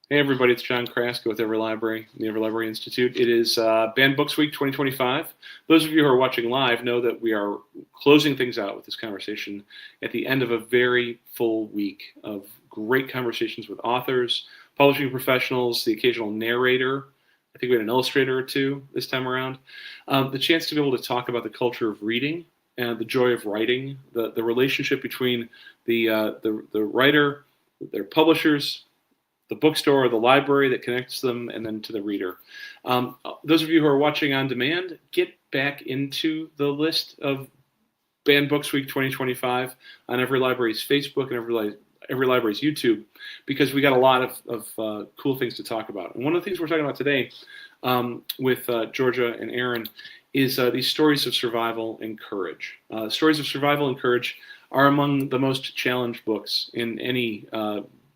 Hey everybody, it's John Kraska with Every Library, the Every Library Institute. It is Banned Books Week 2025. Those of you who are watching live know that we are closing things out with this conversation at the end of a very full week of great conversations with authors, publishing professionals, the occasional narrator. I think we had an illustrator or two this time around. The chance to be able to talk about the culture of reading and the joy of writing, the relationship between the writer, their publishers, the bookstore or the library that connects them, and then to the reader. Those of you who are watching on demand, get back into the list of Banned Books Week 2025 on Every Library's Facebook and Every Library's YouTube, because we got a lot of cool things to talk about. And one of the things we're talking about today with Georgia and Erin is these stories of survival and courage. Stories of survival and courage are among the most challenged books in any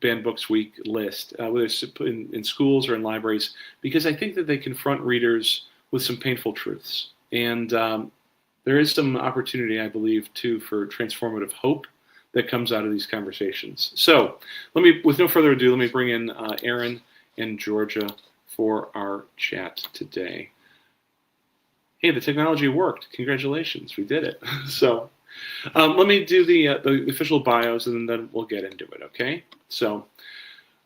Banned Books Week list, whether it's in schools or in libraries, because I think that they confront readers with some painful truths. And there is some opportunity, I believe, too, for transformative hope that comes out of these conversations. So with no further ado, let me bring in Erin and Georgia for our chat today. Hey, the technology worked. Congratulations, we did it. So let me do the official bios, and then we'll get into it, okay? So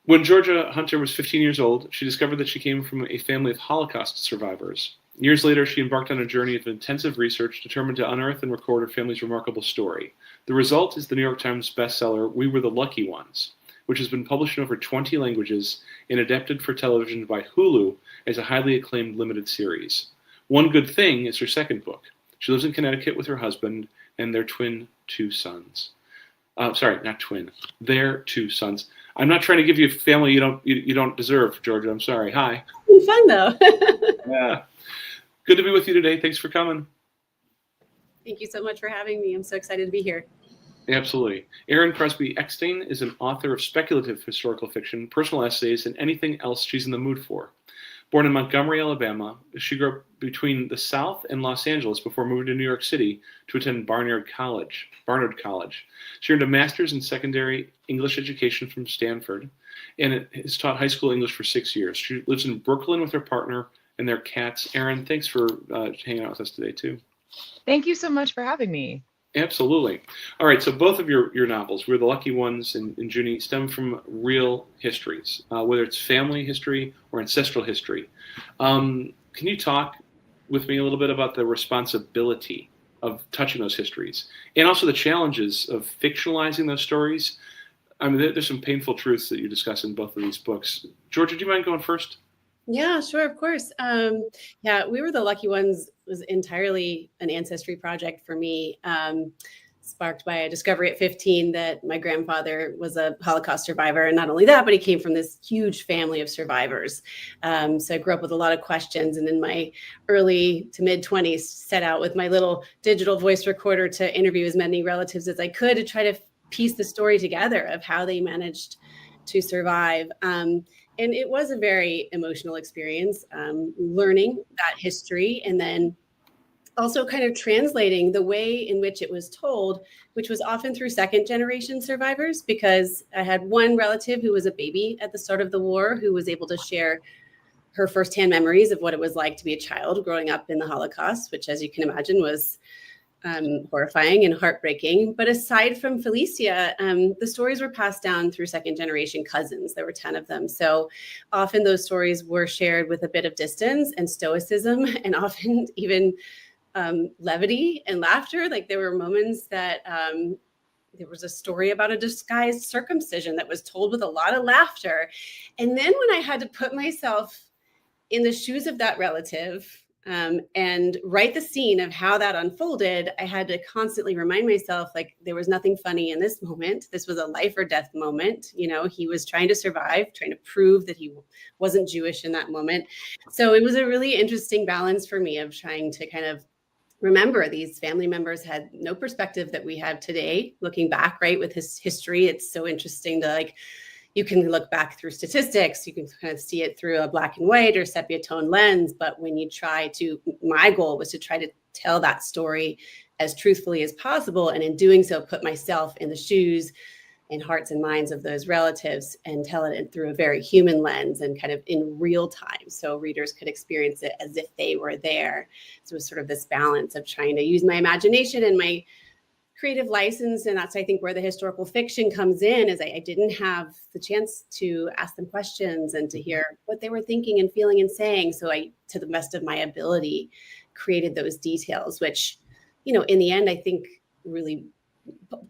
when Georgia Hunter was 15 years old, she discovered that she came from a family of Holocaust survivors. Years later, she embarked on a journey of intensive research determined to unearth and record her family's remarkable story. The result is the New York Times bestseller, We Were the Lucky Ones, which has been published in over 20 languages and adapted for television by Hulu as a highly acclaimed limited series. One Good Thing is her second book. She lives in Connecticut with her husband and their two sons. Sorry, not twin. Their two sons. I'm not trying to give you a family you don't deserve, Georgia. I'm sorry. Hi. It's fun though. Yeah. Good to be with you today. Thanks for coming. Thank you so much for having me. I'm so excited to be here. Absolutely. Erin Crosby Eckstine is an author of speculative historical fiction, personal essays, and anything else she's in the mood for. Born in Montgomery, Alabama, she grew up between the South and Los Angeles before moving to New York City to attend Barnard College. She earned a master's in secondary English education from Stanford and has taught high school English for 6 years. She lives in Brooklyn with her partner and their cats. Erin, thanks for hanging out with us today, too. Thank you so much for having me. Absolutely. All right, so both of your novels, We're the Lucky Ones and Junie, stem from real histories, whether it's family history or ancestral history. Can you talk with me a little bit about the responsibility of touching those histories and also the challenges of fictionalizing those stories? I mean, there's some painful truths that you discuss in both of these books. Georgia, do you mind going first? Yeah, sure, of course. We Were the Lucky Ones was entirely an ancestry project for me, sparked by a discovery at 15 that my grandfather was a Holocaust survivor. And not only that, but he came from this huge family of survivors. So I grew up with a lot of questions. And in my early to mid 20s, set out with my little digital voice recorder to interview as many relatives as I could to try to piece the story together of how they managed to survive. And it was a very emotional experience, learning that history and then also kind of translating the way in which it was told, which was often through second generation survivors, because I had one relative who was a baby at the start of the war who was able to share her firsthand memories of what it was like to be a child growing up in the Holocaust, which, as you can imagine, was horrifying and heartbreaking. But aside from Felicia, the stories were passed down through second generation cousins. There were 10 of them. So often those stories were shared with a bit of distance and stoicism, and often even levity and laughter. Like there were moments that there was a story about a disguised circumcision that was told with a lot of laughter. And then when I had to put myself in the shoes of that relative, and write the scene of how that unfolded, I had to constantly remind myself, like, there was nothing funny in this moment. This was a life or death moment. You know, he was trying to survive, trying to prove that he wasn't Jewish in that moment. So it was a really interesting balance for me of trying to kind of remember these family members had no perspective that we have today. Looking back, right, with his history, it's so interesting to like, you can look back through statistics, you can kind of see it through a black and white or sepia tone lens. But when you try to, my goal was to try to tell that story as truthfully as possible. And in doing so, put myself in the shoes and hearts and minds of those relatives and tell it through a very human lens and kind of in real time, so readers could experience it as if they were there. So it was sort of this balance of trying to use my imagination and my creative license. And that's, I think, where the historical fiction comes in, is I didn't have the chance to ask them questions and to hear what they were thinking and feeling and saying. So I, to the best of my ability, created those details, which, in the end, I think really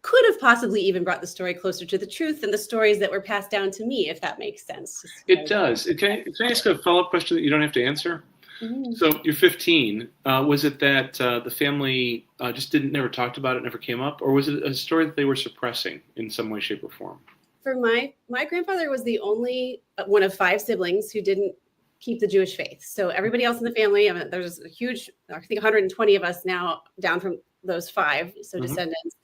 could have possibly even brought the story closer to the truth than the stories that were passed down to me, if that makes sense. It does. Can I ask a follow-up question that you don't have to answer? Mm-hmm. So you're 15. Was it that the family just never talked about it, never came up, or was it a story that they were suppressing in some way, shape, or form? For my grandfather was the only one of 5 siblings who didn't keep the Jewish faith. So everybody else in the family, there's a huge, I think 120 of us now, down from those 5, so descendants.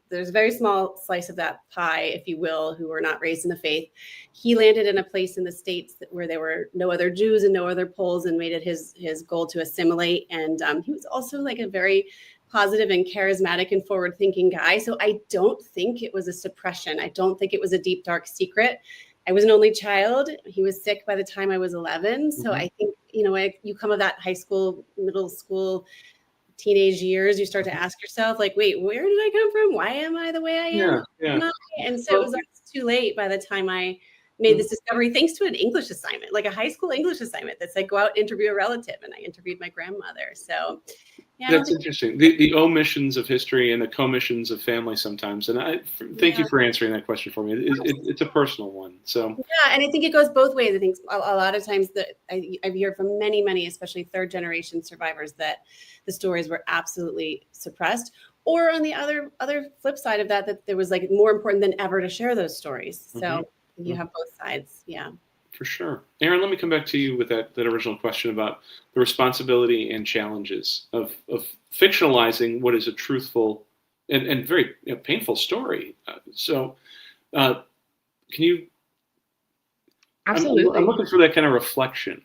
There's a very small slice of that pie, if you will, who were not raised in the faith. He landed in a place in the States where there were no other Jews and no other Poles, and made it his goal to assimilate. And he was also like a very positive and charismatic and forward-thinking guy. So I don't think it was a suppression. I don't think it was a deep, dark secret. I was an only child. He was sick by the time I was 11. So I think, you come of that high school, middle school, teenage years, you start to ask yourself, like, wait, where did I come from? Why am I the way I am? Yeah. And so it was too late by the time I made this discovery, thanks to an English assignment, like a high school English assignment that's like, go out and interview a relative. And I interviewed my grandmother. So that's interesting. The omissions of history and the commissions of family sometimes. And I thank you for answering that question for me. It's a personal one. So and I think it goes both ways. I think a lot of times that I've heard from many, especially 3rd generation survivors, that the stories were absolutely suppressed. Or on the other flip side of that there was like more important than ever to share those stories. So you have both sides. Yeah. For sure. Erin, let me come back to you with that original question about the responsibility and challenges of fictionalizing what is a truthful and very painful story. Can you? Absolutely. I'm looking for that kind of reflection.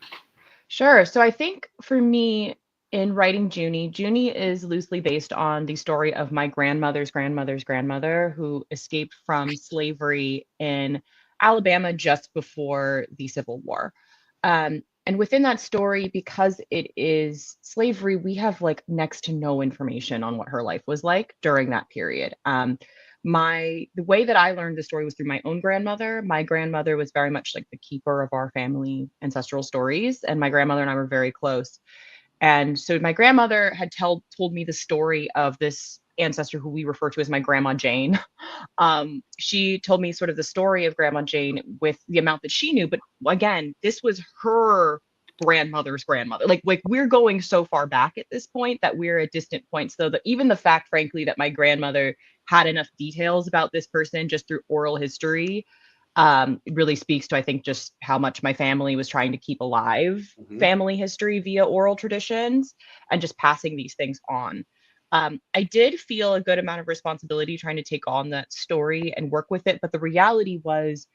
Sure. So I think for me, in writing Junie is loosely based on the story of my grandmother's grandmother's grandmother, who escaped from slavery in Alabama just before the Civil War. And within that story, because it is slavery, we have like next to no information on what her life was like during that period. The way that I learned the story was through my own grandmother. My grandmother was very much like the keeper of our family ancestral stories, and my grandmother and I were very close. And so my grandmother had told me the story of this ancestor who we refer to as my Grandma Jane. She told me sort of the story of Grandma Jane with the amount that she knew. But again, this was her grandmother's grandmother. Like we're going so far back at this point that we're at distant points, though, that even the fact, frankly, that my grandmother had enough details about this person just through oral history it really speaks to, I think, just how much my family was trying to keep alive family history via oral traditions and just passing these things on. I did feel a good amount of responsibility trying to take on that story and work with it. But the reality was,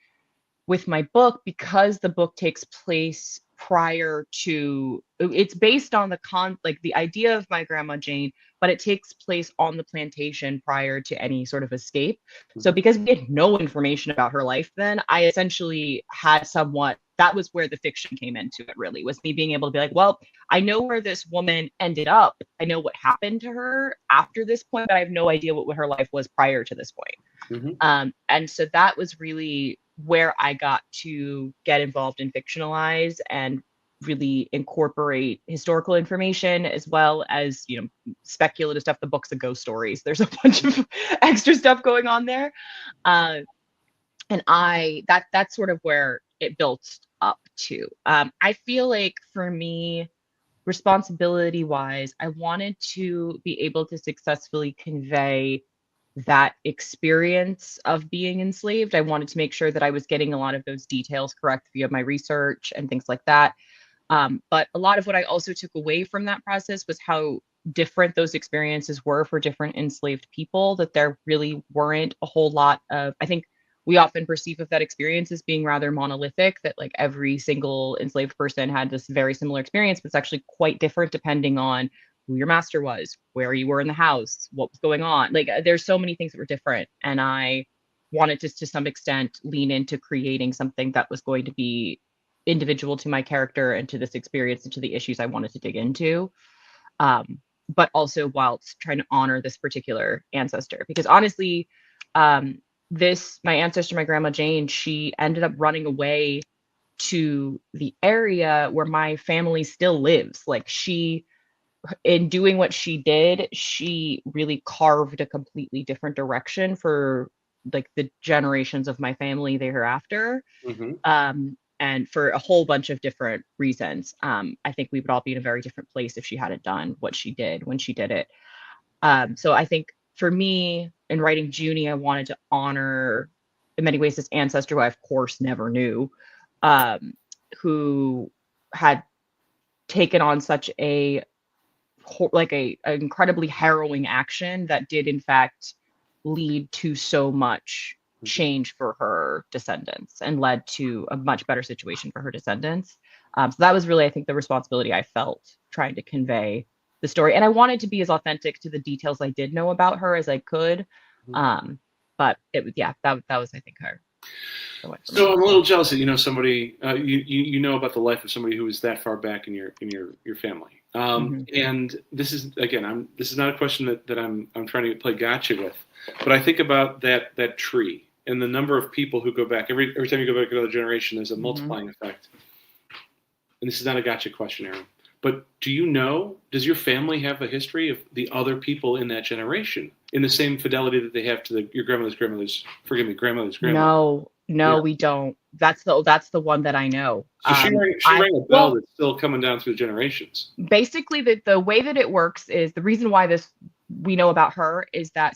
with my book, because the book takes place prior to, it's based on the idea of my Grandma Jane, but it takes place on the plantation prior to any sort of escape. So because we had no information about her life then, I essentially had that was where the fiction came into it, really, was me being able to be like, well, I know where this woman ended up. I know what happened to her after this point, but I have no idea what her life was prior to this point. And so that was really where I got to get involved in fictionalize and really incorporate historical information as well as, speculative stuff. The book's a ghost stories. There's a bunch of extra stuff going on there. And that's sort of where it built up to. I feel like for me, responsibility wise, I wanted to be able to successfully convey that experience of being enslaved. I wanted to make sure that I was getting a lot of those details correct via my research and things like that. But a lot of what I also took away from that process was how different those experiences were for different enslaved people, that there really weren't a whole lot of, I think we often perceive of that experience as being rather monolithic, that like every single enslaved person had this very similar experience, but it's actually quite different depending on who your master was, where you were in the house, what was going on. Like there's so many things that were different. And I wanted to some extent lean into creating something that was going to be individual to my character and to this experience and to the issues I wanted to dig into. But also whilst trying to honor this particular ancestor, because honestly, my ancestor, my grandma Jane, she ended up running away to the area where my family still lives. Like in doing what she did, she really carved a completely different direction for like the generations of my family thereafter. And for a whole bunch of different reasons. I think we would all be in a very different place if she hadn't done what she did when she did it. So I think for me, in writing Junie, I wanted to honor, in many ways, this ancestor who I, of course, never knew, who had taken on such a incredibly harrowing action that did, in fact, lead to so much change for her descendants and led to a much better situation for her descendants. So that was really, I think, the responsibility I felt trying to convey the story. And I wanted to be as authentic to the details I did know about her as I could. But it was, that was, I think, her. So I'm a little jealous that somebody you know about the life of somebody who was that far back in your family. And this is not a question that I'm trying to play gotcha with, but I think about that tree and the number of people who go back every time you go back another generation. There's a multiplying effect. And this is not a gotcha question, Erin. But does your family have a history of the other people in that generation in the same fidelity that they have to your grandmother's grandmother? No, we don't. That's the one that I know. So she rang a bell that's still coming down through generations. Basically, the way that it works is the reason why we know about her is that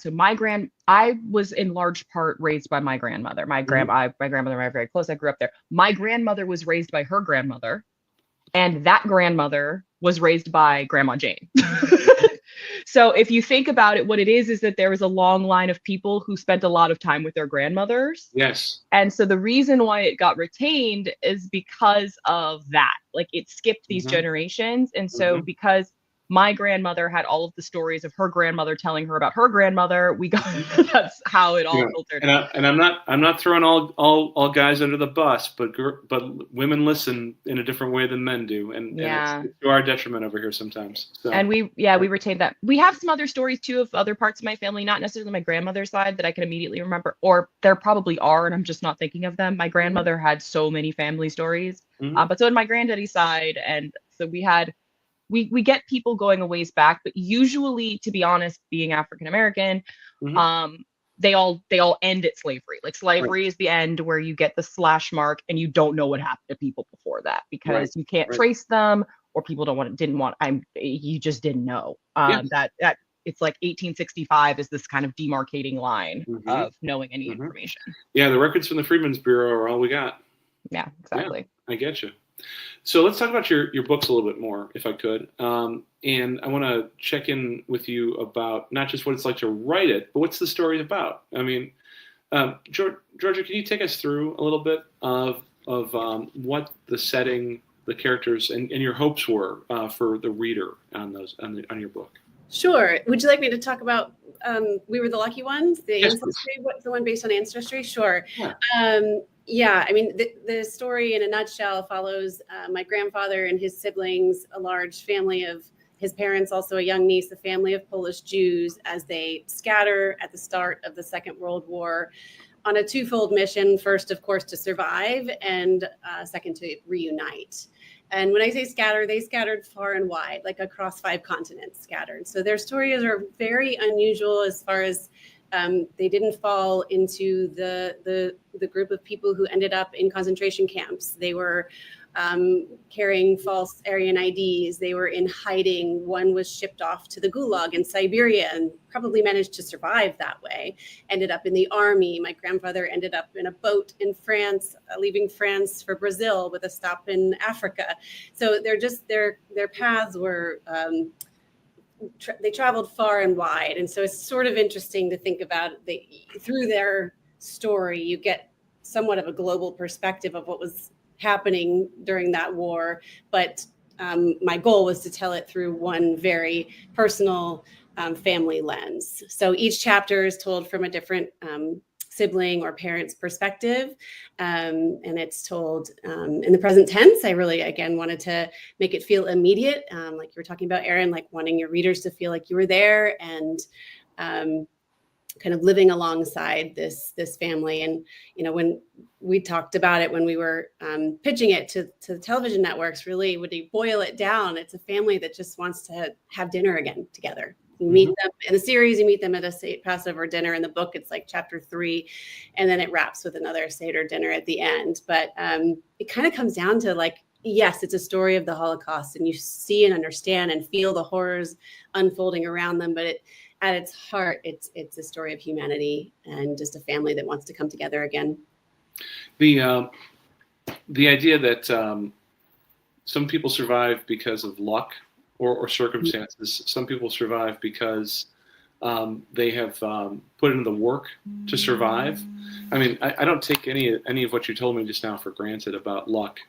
I was in large part raised by my grandmother. My grandmother and I are very close. I grew up there. My grandmother was raised by her grandmother, and that grandmother was raised by Grandma Jane. So if you think about it, what it is that there was a long line of people who spent a lot of time with their grandmothers. Yes. And so the reason why it got retained is because of that. Like it skipped these generations. And so because my grandmother had all of the stories of her grandmother telling her about her grandmother, that's how it all filtered. And I'm not throwing all guys under the bus, but women listen in a different way than men do, and it's to our detriment over here sometimes. So. And we retained that. We have some other stories too of other parts of my family, not necessarily my grandmother's side that I can immediately remember, or there probably are, and I'm just not thinking of them. My grandmother had so many family stories, but so did my granddaddy's side, and so we get people going a ways back, but usually, to be honest, being African American, they all end at slavery. Like slavery is the end where you get the slash mark and you don't know what happened to people before that because you can't trace them, or people you just didn't know. That it's like 1865 is this kind of demarcating line of knowing any information. Yeah, the records from the Freedmen's Bureau are all we got. Yeah, exactly. Yeah, I get you. So let's talk about your books a little bit more, if I could. And I want to check in with you about not just what it's like to write it, but what's the story about? I mean, Georgia, can you take us through a little bit of what the setting, the characters, and your hopes were for the reader on your book? Sure. Would you like me to talk about We Were the Lucky Ones, the ancestry? What's the one based on ancestry? Sure. Yeah. I mean, the story in a nutshell follows my grandfather and his siblings, a large family of his parents, also a young niece, a family of Polish Jews, as they scatter at the start of the Second World War on a twofold mission. First, of course, to survive, and second, to reunite. And when I say scatter, they scattered far and wide, like across 5 continents scattered. So their stories are very unusual as far as they didn't fall into the group of people who ended up in concentration camps. They were carrying false Aryan IDs. They were in hiding. One was shipped off to the Gulag in Siberia and probably managed to survive that way. Ended up in the army. My grandfather ended up in a boat in France, leaving France for Brazil with a stop in Africa. So their paths were, they traveled far and wide. And so it's sort of interesting to think about through their story, you get somewhat of a global perspective of what was happening during that war. But my goal was to tell it through one very personal family lens. So each chapter is told from a different sibling or parent's perspective. And it's told in the present tense. I really, again, wanted to make it feel immediate. Like you were talking about, Erin, like wanting your readers to feel like you were there and kind of living alongside this family. And, when we talked about it, when we were pitching it to the television networks, really, when you boil it down, it's a family that just wants to have dinner again together. You meet them in the series, you meet them at a state Passover dinner. In the book, it's like chapter 3, and then it wraps with another Seder dinner at the end. But it kind of comes down to like, yes, it's a story of the Holocaust, and you see and understand and feel the horrors unfolding around them. But at its heart, it's a story of humanity and just a family that wants to come together again. The idea that some people survive because of luck or circumstances. Some people survive because they have put in the work to survive. I mean, I don't take any of what you told me just now for granted about luck.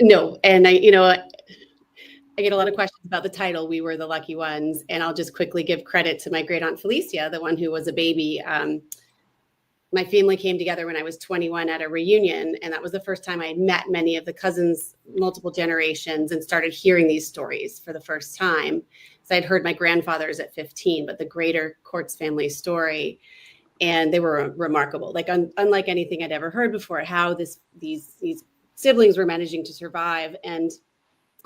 No, and I get a lot of questions about the title, We Were the Lucky Ones, and I'll just quickly give credit to my great aunt Felicia, the one who was a baby. My family came together when I was 21 at a reunion, and that was the first time I met many of the cousins, multiple generations, and started hearing these stories for the first time. So I'd heard my grandfather's at 15, but the greater Courts family story, and they were remarkable. Like unlike anything I'd ever heard before, how these siblings were managing to survive. And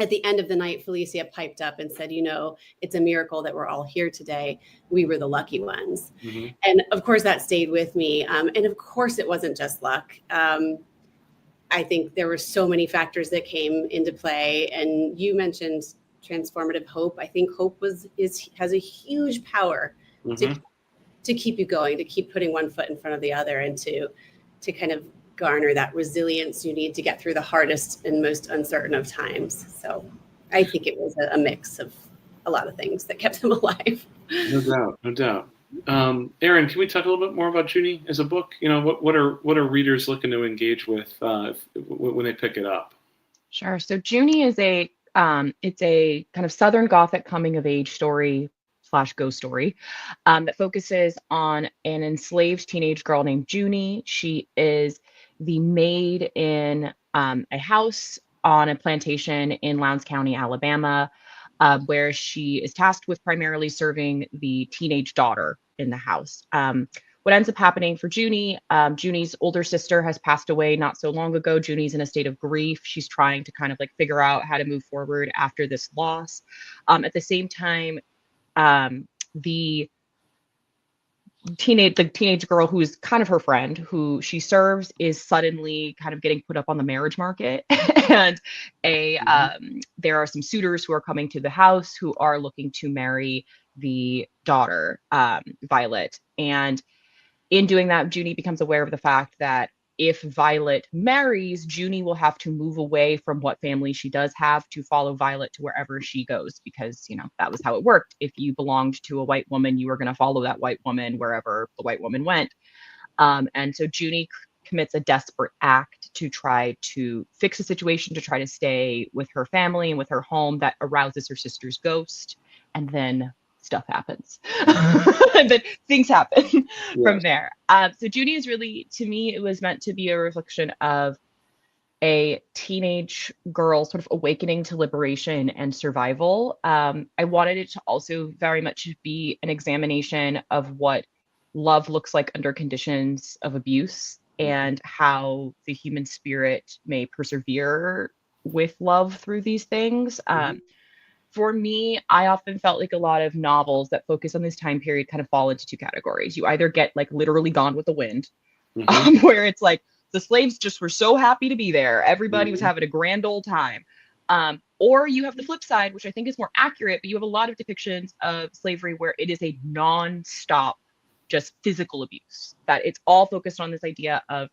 at the end of the night, Felicia piped up and said, it's a miracle that we're all here today. We were the lucky ones. Mm-hmm. And of course, that stayed with me. And of course, it wasn't just luck. I think there were so many factors that came into play. And you mentioned transformative hope. I think hope has a huge power mm-hmm. to keep you going, to keep putting one foot in front of the other, and to kind of garner that resilience you need to get through the hardest and most uncertain of times. So I think it was a mix of a lot of things that kept them alive. No doubt. Erin, can we talk a little bit more about Junie as a book? What are readers looking to engage with when they pick it up? Sure. So Junie is it's a kind of Southern Gothic coming of age story / ghost story that focuses on an enslaved teenage girl named Junie. She is the maid in a house on a plantation in Lowndes County, Alabama, where she is tasked with primarily serving the teenage daughter in the house. What ends up happening for Junie, Junie's older sister has passed away not so long ago. Junie's in a state of grief. She's trying to kind of like figure out how to move forward after this loss. At the same time, the teenage girl who is kind of her friend, who she serves, is suddenly kind of getting put up on the marriage market. And there are some suitors who are coming to the house who are looking to marry the daughter, Violet. And in doing that, Junie becomes aware of the fact that if Violet marries, Junie will have to move away from what family she does have to follow Violet to wherever she goes, because, that was how it worked. If you belonged to a white woman, you were going to follow that white woman wherever the white woman went. And so Junie commits a desperate act to try to fix the situation, to try to stay with her family and with her home, that arouses her sister's ghost. And then stuff happens. And then things happen from there. So Junie is really, to me, it was meant to be a reflection of a teenage girl sort of awakening to liberation and survival. I wanted it to also very much be an examination of what love looks like under conditions of abuse, and how the human spirit may persevere with love through these things. For me, I often felt like a lot of novels that focus on this time period kind of fall into two categories. You either get like literally Gone with the Wind, where it's like the slaves just were so happy to be there. Everybody was having a grand old time. Or you have the flip side, which I think is more accurate, but you have a lot of depictions of slavery where it is a non-stop, just physical abuse, that it's all focused on this idea of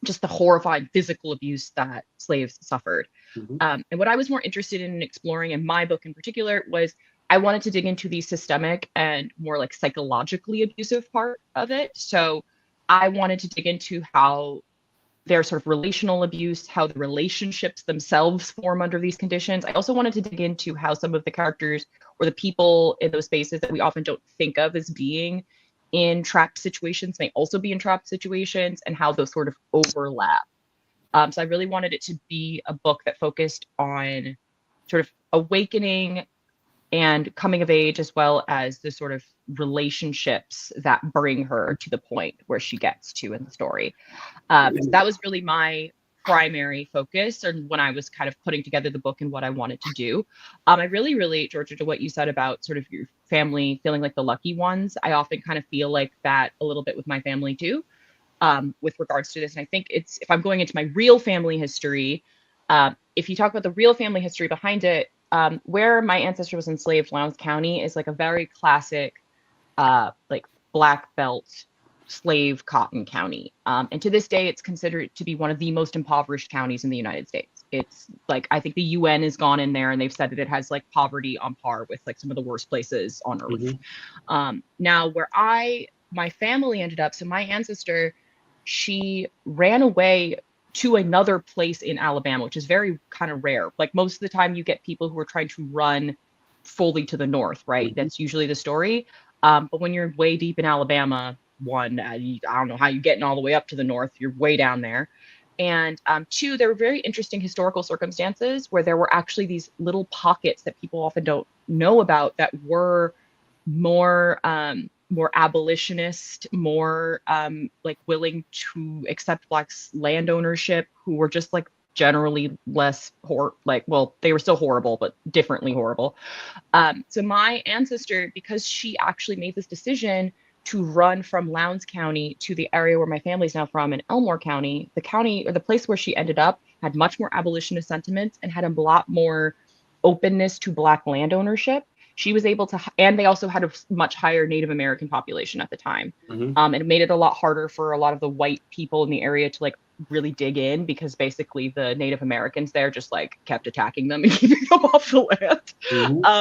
just the horrifying physical abuse that slaves suffered. And what I was more interested in exploring in my book in particular was I wanted to dig into the systemic and more like psychologically abusive part of it. So I wanted to dig into how there's sort of relational abuse, how the relationships themselves form under these conditions. I also wanted to dig into how some of the characters or the people in those spaces that we often don't think of as being in trapped situations may also be in trapped situations, and how those sort of overlap. So I really wanted it to be a book that focused on sort of awakening and coming of age, as well as the sort of relationships that bring her to the point where she gets to in the story. So that was really my primary focus, and when I was kind of putting together the book and what I wanted to do. I really relate, Georgia, to what you said about sort of your family feeling like the lucky ones. I often kind of feel like that a little bit with my family too, with regards to this. And I think it's, if I'm going into my real family history, if you talk about the real family history behind it, where my ancestor was enslaved, Lowndes County, is like a very classic, like black belt slave cotton county. And to this day, it's considered to be one of the most impoverished counties in the United States. It's like, I think the UN has gone in there and they've said that it has like poverty on par with like some of the worst places on earth. Now, where my family ended up, so my ancestor, she ran away to another place in Alabama, which is very kind of rare. Like most of the time you get people who are trying to run fully to the north, right? That's usually the story. But when you're way deep in Alabama, one, I don't know how you're getting all the way up to the north. You're way down there. And two, there were very interesting historical circumstances where there were actually these little pockets that people often don't know about that were more more abolitionist, more like willing to accept Blacks' land ownership, who were just like generally less well, they were still horrible, but differently horrible. So my ancestor, because she actually made this decision to run from Lowndes County to the area where my family's now from in Elmore County, the county or the place where she ended up had much more abolitionist sentiments and had a lot more openness to Black land ownership. She was able to, and they also had a much higher Native American population at the time. And it made it a lot harder for a lot of the white people in the area to like really dig in, because basically the Native Americans there just like kept attacking them and keeping them off the land.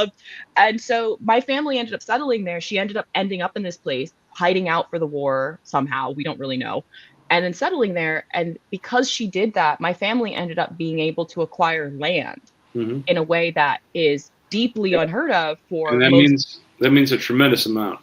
And so my family ended up settling there. She ended up ending up in this place, hiding out for the war somehow. We don't really know. And then settling there. And because she did that, my family ended up being able to acquire land in a way that is deeply unheard of for and most. That means a tremendous amount.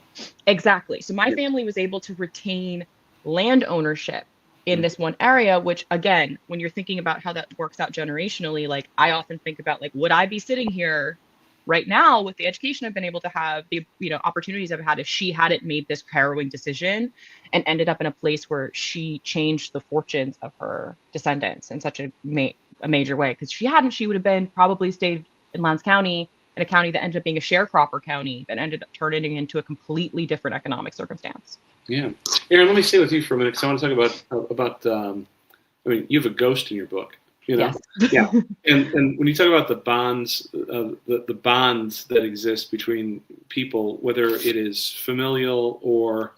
Exactly. So my family was able to retain land ownership in this one area, which again, when you're thinking about how that works out generationally, like I often think about like, would I be sitting here right now with the education I've been able to have, the opportunities I've had, if she hadn't made this harrowing decision and ended up in a place where she changed the fortunes of her descendants in such a major way? Because if she hadn't, she would have been probably stayed in Lowndes County, in a county that ended up being a sharecropper county that ended up turning into a completely different economic circumstance. Yeah, Erin, let me stay with you for a minute because I want to talk about. I mean, you have a ghost in your book, you know. Yes. Yeah, and when you talk about the bonds, the bonds that exist between people, whether it is familial or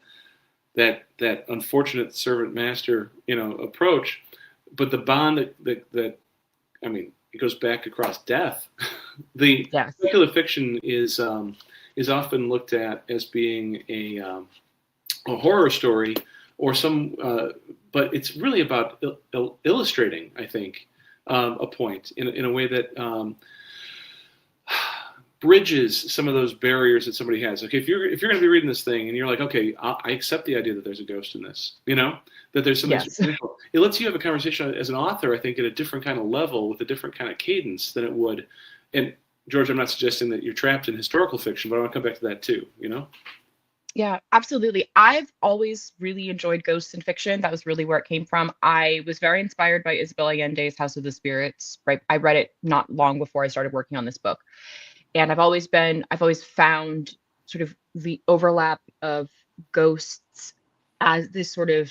that unfortunate servant master, approach, but the bond that I mean, it goes back across death. The speculative fiction is often looked at as being a horror story or but it's really about illustrating, I think, a point in a way that bridges some of those barriers that somebody has. Okay, if you're going to be reading this thing and you're like, okay, I accept the idea that there's a ghost in this, that there's something supernatural. It lets you have a conversation as an author, I think, at a different kind of level with a different kind of cadence than it would. And George, I'm not suggesting that you're trapped in historical fiction, but I want to come back to that too, Yeah, absolutely. I've always really enjoyed ghosts in fiction. That was really where it came from. I was very inspired by Isabel Allende's House of the Spirits, right? I read it not long before I started working on this book. And I've always found sort of the overlap of ghosts as this sort of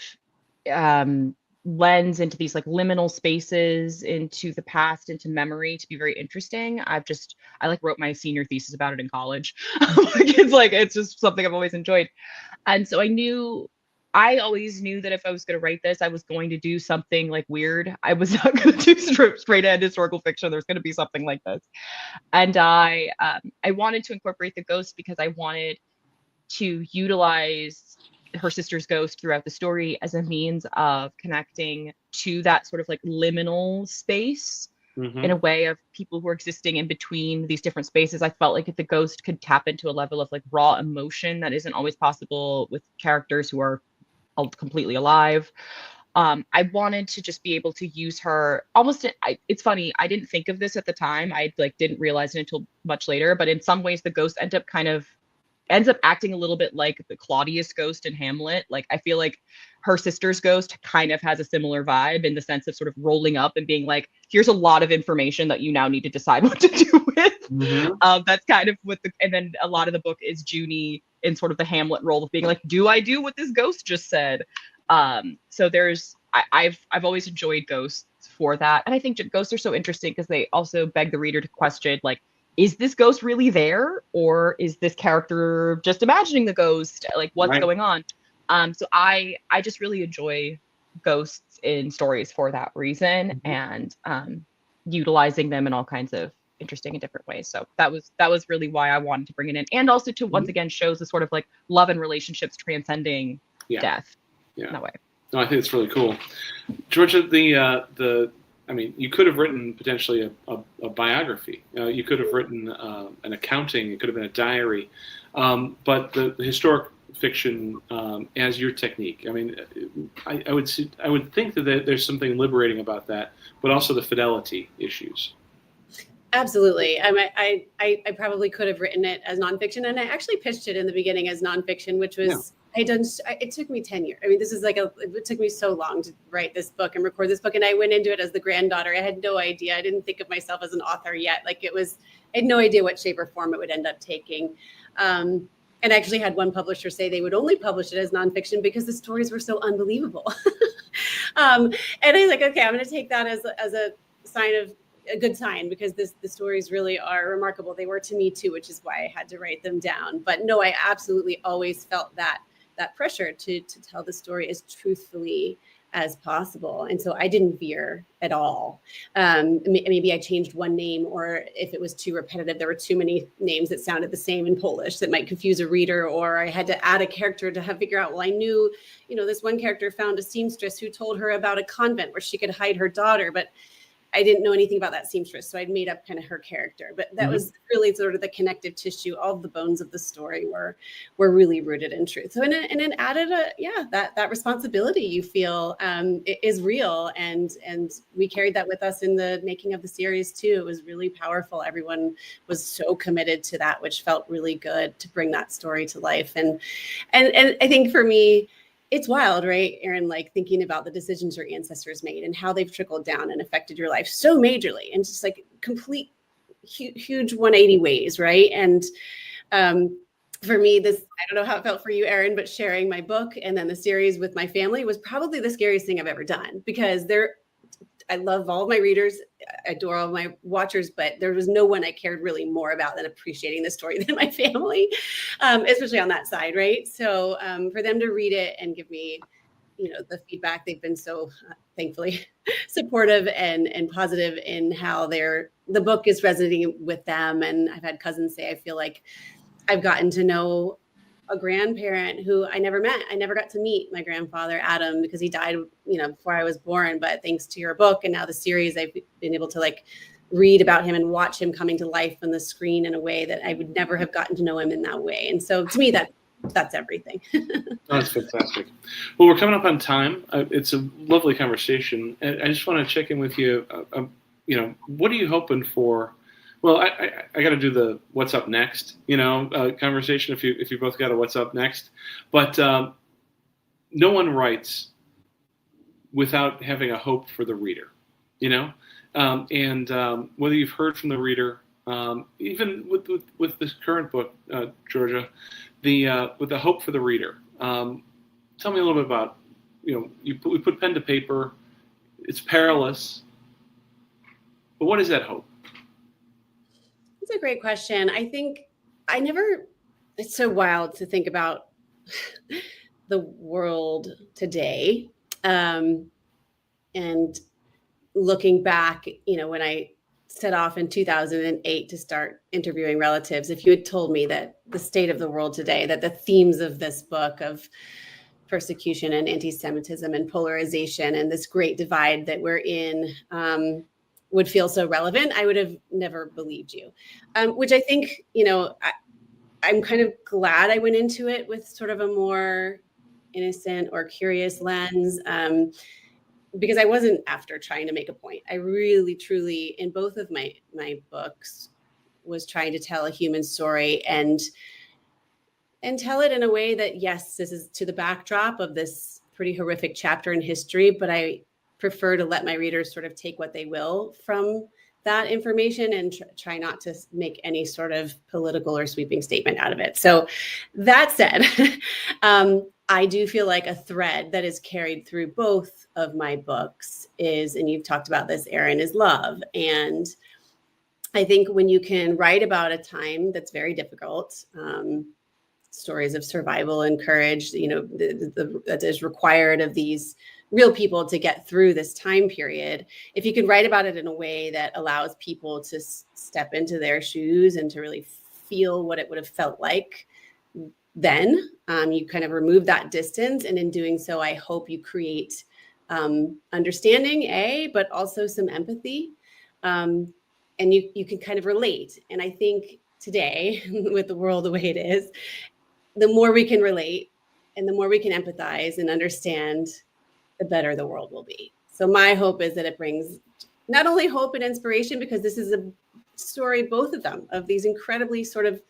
lens into these like liminal spaces, into the past, into memory, to be very interesting. I like wrote my senior thesis about it in college. It's just something I've always enjoyed. And so I always knew that if I was going to write this, I was going to do something like weird. I was not going to do straight ahead historical fiction. There's going to be something like this. And I wanted to incorporate the ghost because I wanted to utilize her sister's ghost throughout the story as a means of connecting to that sort of like liminal space Mm-hmm. in a way of people who are existing in between these different spaces. I felt like if the ghost could tap into a level of like raw emotion that isn't always possible with characters who are completely alive. I wanted to just be able to use her almost. It's funny. I didn't think of this at the time. I like didn't realize it until much later. But in some ways, the ghost ends up acting a little bit like the Claudius ghost in Hamlet. Like I feel like her sister's ghost kind of has a similar vibe in the sense of sort of rolling up and being like, here's a lot of information that you now need to decide what to do with. Mm-hmm. That's kind of and then a lot of the book is Junie in sort of the Hamlet role of being like, do I do what this ghost just said? So I've always enjoyed ghosts for that. And I think ghosts are so interesting because they also beg the reader to question, like, is this ghost really there, or is this character just imagining the ghost? Like, what's Right. going on? So I just really enjoy ghosts in stories for that reason, and utilizing them in all kinds of interesting and different ways. So that was really why I wanted to bring it in, and also to once again shows the sort of like love and relationships transcending death in that way. No, I think it's really cool, Georgia. I mean, you could have written potentially a biography. You could have written an accounting. It could have been a diary. But the historic fiction as your technique. I mean, I would think that there's something liberating about that, but also the fidelity issues. Absolutely. I probably could have written it as nonfiction, and I actually pitched it in the beginning as nonfiction, which was it took me 10 years. I mean, this is it took me so long to write this book and record this book. And I went into it as the granddaughter. I had no idea. I didn't think of myself as an author yet. I had no idea what shape or form it would end up taking. And I actually had one publisher say they would only publish it as nonfiction because the stories were so unbelievable. And I was like, okay, I'm going to take that as a sign of a good sign, because the stories really are remarkable. They were to me too, which is why I had to write them down. But no, I absolutely always felt that pressure to tell the story as truthfully as possible. And so I didn't veer at all. Maybe I changed one name, or if it was too repetitive, there were too many names that sounded the same in Polish that might confuse a reader, or I had to add a character to figure out, well, I knew, this one character found a seamstress who told her about a convent where she could hide her daughter, but I didn't know anything about that seamstress. So I'd made up kind of her character, but that was really sort of the connective tissue. All of the bones of the story were really rooted in truth. So, and it added that responsibility you feel is real. And we carried that with us in the making of the series too. It was really powerful. Everyone was so committed to that, which felt really good to bring that story to life. And I think for me, it's wild, right, Erin, like thinking about the decisions your ancestors made and how they've trickled down and affected your life so majorly, and just like complete huge 180 ways, right? And for me, I don't know how it felt for you, Erin, but sharing my book and then the series with my family was probably the scariest thing I've ever done, because I love all of my readers, I adore all of my watchers, but there was no one I cared really more about than appreciating the story than my family, especially on that side, right? So for them to read it and give me, the feedback, they've been so thankfully supportive and positive in how the book is resonating with them. And I've had cousins say, I feel like I've gotten to know a grandparent who I never met. I never got to meet my grandfather, Adam, because he died, before I was born. But thanks to your book and now the series, I've been able to read about him and watch him coming to life on the screen in a way that I would never have gotten to know him in that way. And so to me, that's everything. That's fantastic. Well, we're coming up on time. It's a lovely conversation. I just want to check in with you. What are you hoping for? Well, I got to do the what's up next, conversation. If you both got a what's up next, but no one writes without having a hope for the reader, and whether you've heard from the reader, even with this current book, Georgia, with the hope for the reader. Tell me a little bit about, we put pen to paper. It's perilous, but what is that hope? That's a great question. I think it's so wild to think about the world today. And looking back, when I set off in 2008 to start interviewing relatives, if you had told me that the state of the world today, that the themes of this book of persecution and anti-Semitism and polarization and this great divide that we're in, would feel so relevant, I would have never believed you. Which I think, I'm kind of glad I went into it with sort of a more innocent or curious lens, because I wasn't after trying to make a point. I really, truly, in both of my books, was trying to tell a human story and tell it in a way that, yes, this is to the backdrop of this pretty horrific chapter in history, but I prefer to let my readers sort of take what they will from that information and try not to make any sort of political or sweeping statement out of it. So that said, I do feel like a thread that is carried through both of my books is, and you've talked about this, Erin, is love. And I think when you can write about a time that's very difficult, stories of survival and courage, that is required of these real people to get through this time period. If you can write about it in a way that allows people to step into their shoes and to really feel what it would have felt like then, you kind of remove that distance. And in doing so, I hope you create understanding, but also some empathy. And you can kind of relate. And I think today, with the world the way it is, the more we can relate and the more we can empathize and understand, the better the world will be. So my hope is that it brings not only hope and inspiration, because this is a story, both of them, of these incredibly sort of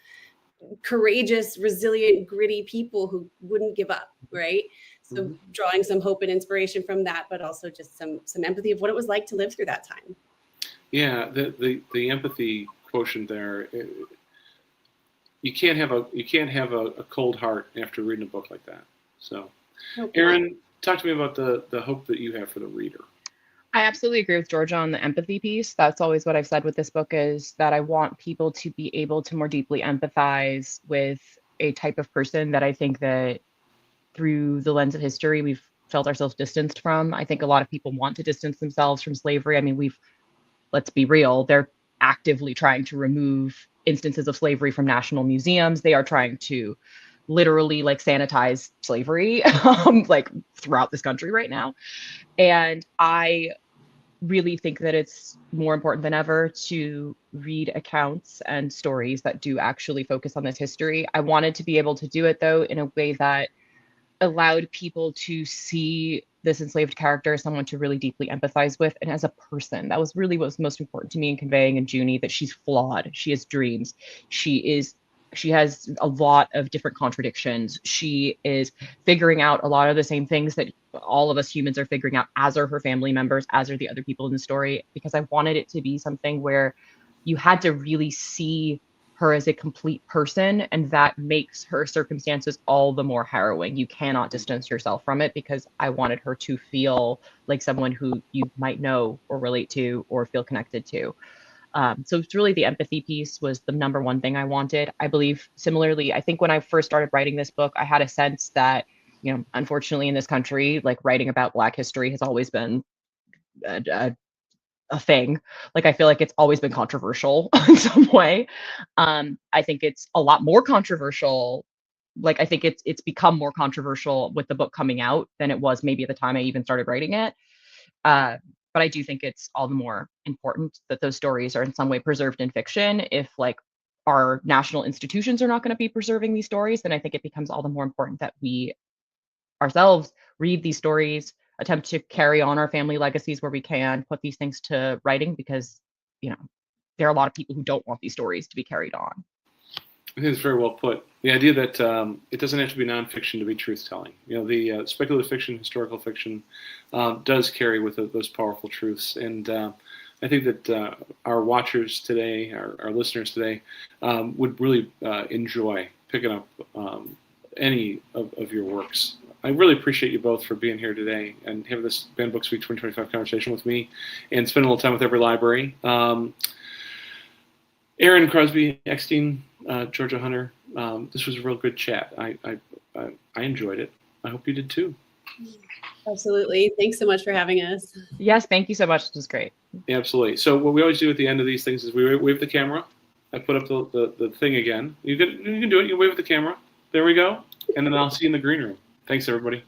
courageous, resilient, gritty people who wouldn't give up, right? So drawing some hope and inspiration from that, but also just some empathy of what it was like to live through that time. Yeah, the empathy quotient there. You can't have a cold heart after reading a book like that. So, Erin, talk to me about the hope that you have for the reader. I absolutely agree with Georgia on the empathy piece. That's always what I've said with this book, is that I want people to be able to more deeply empathize with a type of person that I think that through the lens of history, we've felt ourselves distanced from. I think a lot of people want to distance themselves from slavery. I mean, let's be real, they're actively trying to remove instances of slavery from national museums. They are trying to literally sanitize slavery throughout this country right now. And I really think that it's more important than ever to read accounts and stories that do actually focus on this history. I wanted to be able to do it, though, in a way that allowed people to see this enslaved character as someone to really deeply empathize with, and as a person. That was really what was most important to me in conveying in Junie, that she's flawed. She has dreams. She has a lot of different contradictions. She is figuring out a lot of the same things that all of us humans are figuring out, as are her family members, as are the other people in the story, because I wanted it to be something where you had to really see her as a complete person, and that makes her circumstances all the more harrowing. You cannot distance yourself from it, because I wanted her to feel like someone who you might know or relate to or feel connected to. So it's really the empathy piece was the number one thing I wanted. I believe similarly, I think when I first started writing this book, I had a sense that, unfortunately in this country, writing about Black history has always been a thing. I feel like it's always been controversial in some way. I think it's a lot more controversial. I think it's become more controversial with the book coming out than it was maybe at the time I even started writing it. But I do think it's all the more important that those stories are in some way preserved in fiction. If our national institutions are not going to be preserving these stories, then I think it becomes all the more important that we ourselves read these stories, attempt to carry on our family legacies where we can, put these things to writing, because, there are a lot of people who don't want these stories to be carried on. I think it's very well put. The idea that it doesn't have to be nonfiction to be truth-telling. The speculative fiction, historical fiction does carry with it those powerful truths. And I think that our watchers today, our listeners today, would really enjoy picking up any of your works. I really appreciate you both for being here today and having this Banned Books Week 2025 conversation with me and spending a little time with Every Library. Erin Crosby Eckstine, Georgia Hunter, this was a real good chat. I enjoyed it. I hope you did too. Absolutely. Thanks so much for having us. Yes, thank you so much. This was great. Yeah, absolutely. So what we always do at the end of these things is we wave the camera. I put up the thing again. You can do it. You wave at the camera. There we go. And then I'll see you in the green room. Thanks, everybody.